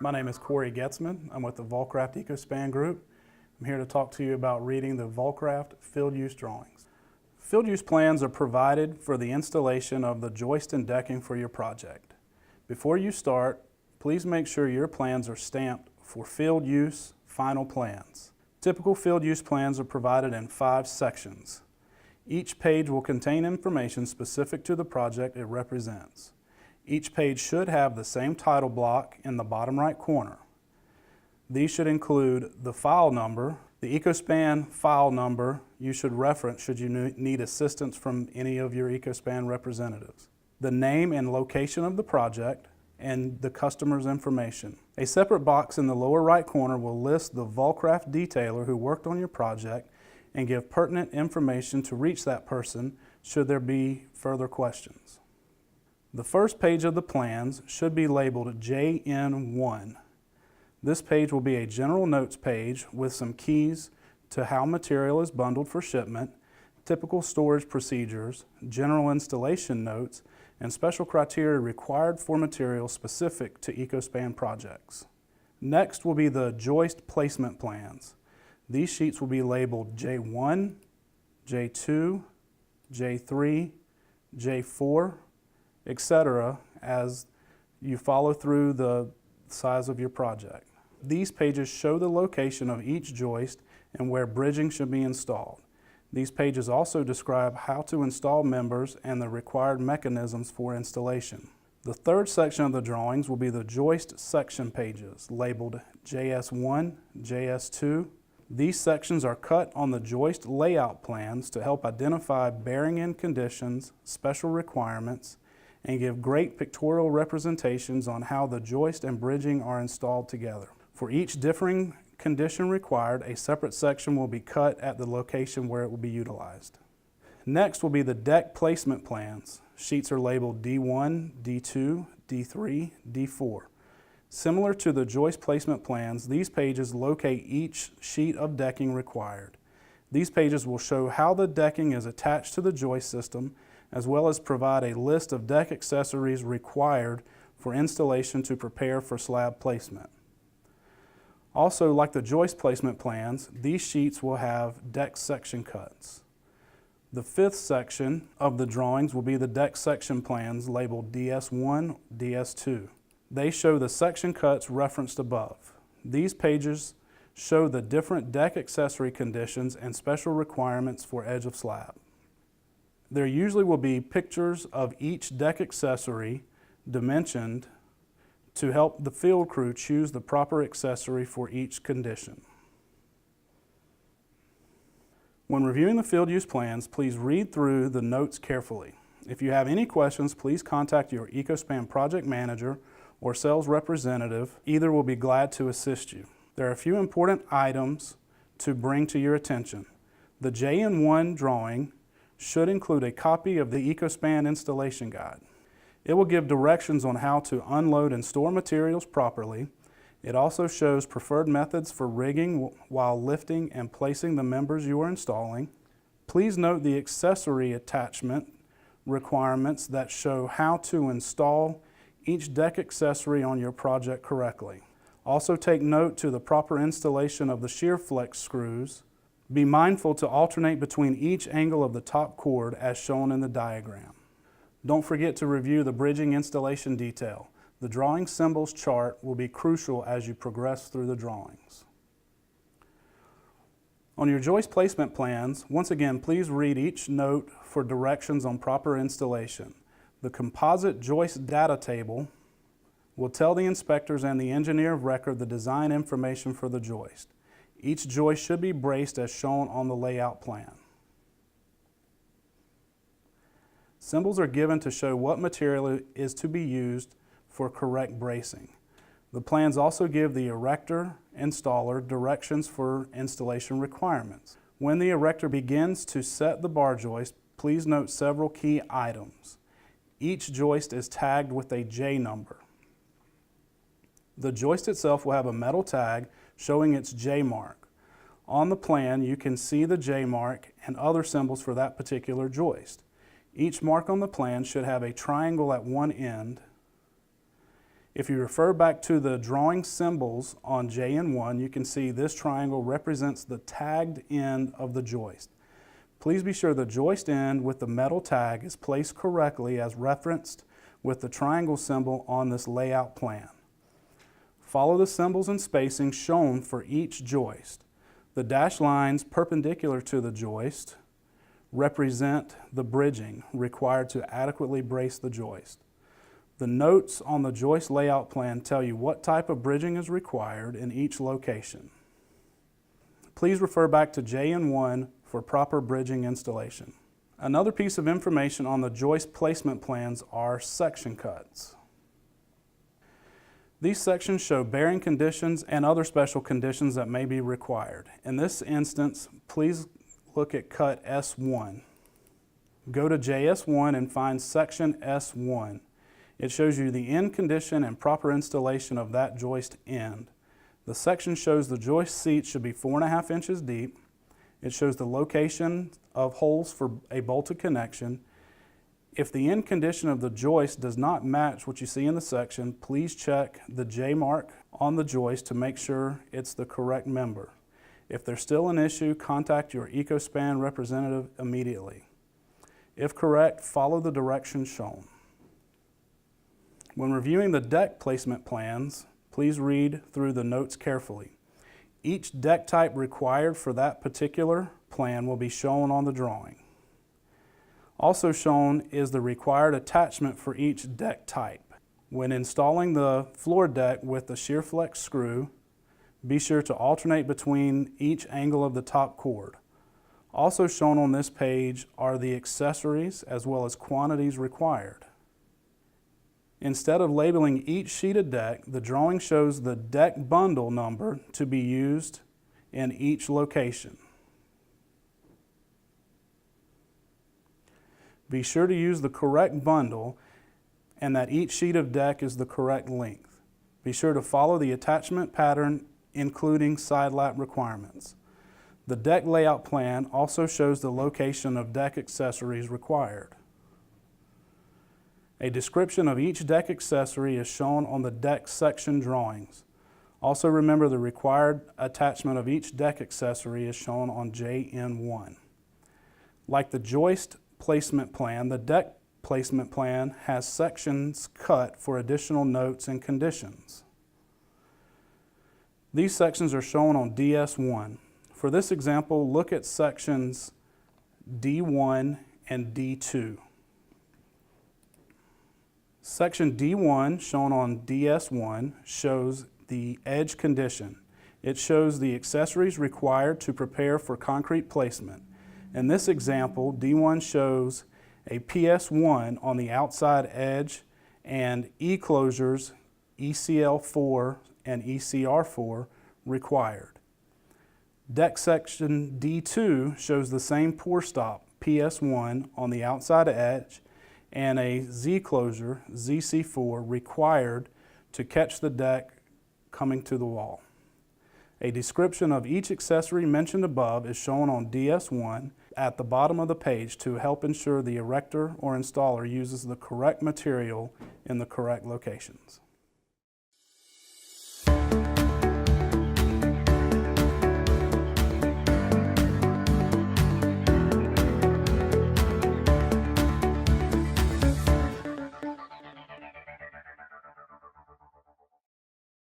My name is Corey Getzman. I'm with the Volcraft Ecospan Group. I'm here to talk to you about reading the Volcraft field use drawings. Field use plans are provided for the installation of the joist and decking for your project. Before you start, please make sure your plans are stamped for field use final plans. Typical field use plans are provided in 5 sections. Each page will contain information specific to the project it represents. Each page should have the same title block in the bottom right corner. These should include the file number, the Ecospan file number you should reference should you need assistance from any of your Ecospan representatives, the name and location of the project, and the customer's information. A separate box in the lower right corner will list the Volcraft detailer who worked on your project and give pertinent information to reach that person should there be further questions. The first page of the plans should be labeled JN1. This page will be a general notes page with some keys to how material is bundled for shipment, typical storage procedures, general installation notes, and special criteria required for materials specific to Ecospan projects. Next will be the joist placement plans. These sheets will be labeled J1, J2, J3, J4, etc. as you follow through the size of your project. These pages show the location of each joist and where bridging should be installed. These pages also describe how to install members and the required mechanisms for installation. The third section of the drawings will be the joist section pages, labeled JS1, JS2. These sections are cut on the joist layout plans to help identify bearing in conditions, special requirements, and give great pictorial representations on how the joist and bridging are installed together. For each differing condition required, a separate section will be cut at the location where it will be utilized. Next will be the deck placement plans. Sheets are labeled D1, D2, D3, D4. Similar to the joist placement plans, these pages locate each sheet of decking required. These pages will show how the decking is attached to the joist system, as well as provide a list of deck accessories required for installation to prepare for slab placement. Also, like the joist placement plans, these sheets will have deck section cuts. The 5th section of the drawings will be the deck section plans labeled DS1, DS2. They show the section cuts referenced above. These pages show the different deck accessory conditions and special requirements for edge of slab. There usually will be pictures of each deck accessory dimensioned to help the field crew choose the proper accessory for each condition. When reviewing the field use plans, please read through the notes carefully. If you have any questions, please contact your Ecospan project manager or sales representative. Either will be glad to assist you. There are a few important items to bring to your attention. The JN1 drawing should include a copy of the Ecospan installation guide. It will give directions on how to unload and store materials properly. It also shows preferred methods for rigging while lifting and placing the members you are installing. Please note the accessory attachment requirements that show how to install each deck accessory on your project correctly. Also take note to the proper installation of the shear flex screws. Be mindful to alternate between each angle of the top cord as shown in the diagram. Don't forget to review the bridging installation detail. The drawing symbols chart will be crucial as you progress through the drawings. On your joist placement plans, once again, please read each note for directions on proper installation. The composite joist data table will tell the inspectors and the engineer of record the design information for the joist. Each joist should be braced as shown on the layout plan. Symbols are given to show what material is to be used for correct bracing. The plans also give the erector installer directions for installation requirements. When the erector begins to set the bar joist, please note several key items. Each joist is tagged with a J number. The joist itself will have a metal tag showing its J mark. On the plan, you can see the J mark and other symbols for that particular joist. Each mark on the plan should have a triangle at one end. If you refer back to the drawing symbols on JN1, you can see this triangle represents the tagged end of the joist. Please be sure the joist end with the metal tag is placed correctly as referenced with the triangle symbol on this layout plan. Follow the symbols and spacing shown for each joist. The dashed lines perpendicular to the joist represent the bridging required to adequately brace the joist. The notes on the joist layout plan tell you what type of bridging is required in each location. Please refer back to JN1 for proper bridging installation. Another piece of information on the joist placement plans are section cuts. These sections show bearing conditions and other special conditions that may be required. In this instance, please look at cut S1. Go to JS1 and find section S1. It shows you the end condition and proper installation of that joist end. The section shows the joist seat should be 4.5 inches deep. It shows the location of holes for a bolted connection. If the end condition of the joist does not match what you see in the section, please check the J mark on the joist to make sure it's the correct member. If there's still an issue, contact your Ecospan representative immediately. If correct, follow the directions shown. When reviewing the deck placement plans, please read through the notes carefully. Each deck type required for that particular plan will be shown on the drawing. Also shown is the required attachment for each deck type. When installing the floor deck with the shear flex screw, be sure to alternate between each angle of the top cord. Also shown on this page are the accessories as well as quantities required. Instead of labeling each sheet of deck, the drawing shows the deck bundle number to be used in each location. Be sure to use the correct bundle and that each sheet of deck is the correct length. Be sure to follow the attachment pattern, including side lap requirements. The deck layout plan also shows the location of deck accessories required. A description of each deck accessory is shown on the deck section drawings. Also remember the required attachment of each deck accessory is shown on JN1. Like the joist placement plan, the deck placement plan has sections cut for additional notes and conditions. These sections are shown on DS1. For this example, look at sections D1 and D2. Section D1, shown on DS1, shows the edge condition. It shows the accessories required to prepare for concrete placement. In this example, D1 shows a PS1 on the outside edge and E-closures ECL4 and ECR4 required. Deck section D2 shows the same pour stop PS1 on the outside edge and a Z-closure ZC4 required to catch the deck coming to the wall. A description of each accessory mentioned above is shown on DS1 at the bottom of the page to help ensure the erector or installer uses the correct material in the correct locations.